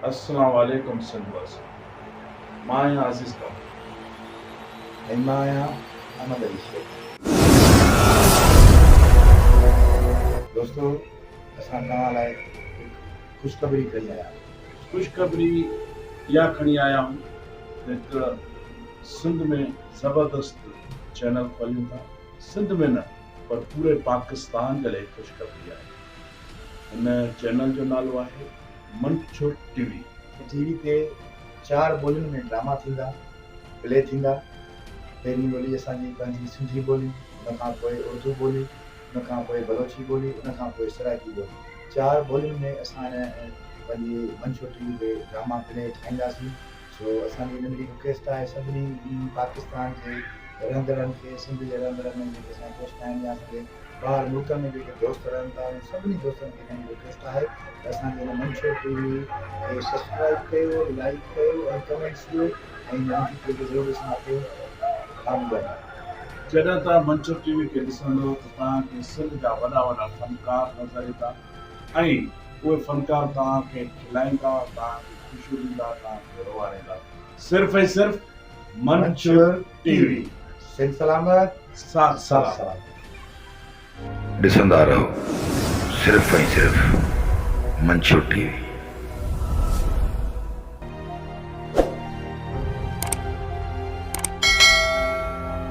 अस्सलाम वालेकुम सिंधवासी माया आज़ीज़ का हिमाया अहमद अली शेख। दोस्तों असां तव्हां लाइ ख़ुशख़बरी खणी आया आहियूं। खुशखबरी या खणी आया हूँ हिकु सिंध में ज़बरदस्त चैनल खोलियूं था। सिंध में न पर पूरे पाकिस्तान जे लाइ खुशखबरी आहे। हिन चैनल जो नालो आहे मंशूर टीवी। टीवी ते 4 ॿोलियुनि में ड्रामा थींदा, प्ले थींदा। पहिरीं ॿोली असांजी पंहिंजी सिंधी ॿोली, उन खां पोइ उर्दू ॿोली, उन खां पोइ बलोची ॿोली, उन खां पोइ सराइकी ॿोली। 4 ॿोलियुनि में असां पंहिंजी मंशूर टीवी ते ड्रामा प्ले ठाहींदासीं। सो असांजी नंढी रिक्वेस्ट आहे सभिनी पाकिस्तान जे रहंदड़नि खे, सिंध जे रहंदड़नि में जेके असांजा दोस्त आहिनि या असांजे ॿाहिरि मुल्क में जेके दोस्त रहनि था, उन सभिनी दोस्तनि खे नंढी रिक्वेस्ट आहे त असांजे हिन मंशूर टीवी खे सब्सक्राइब कयो, लाइक कयो ऐं कमेंट्स ॾियो ऐं नोटिफिकेशन ज़रूरु ॾिसणा कयो। जॾहिं तव्हां मंशूर टीवी खे ॾिसंदो त तव्हांखे सिंध जा वॾा वॾा फ़नकार नज़र ईंदा ऐं उहे फ़नकार तव्हांखे खिलाईंदा, तव्हांखे ख़ुशियूं ॾींदा, तव्हांखे रोवारींदा। सिर्फ़ु ऐं सिर्फ़ु मंशूर टीवी। सिंध सलामत, साथ साथ सलाम। सलामत। ॾिसंदा रहो सिर्फ़ ऐं सिर्फ़ मंशूर टीवी।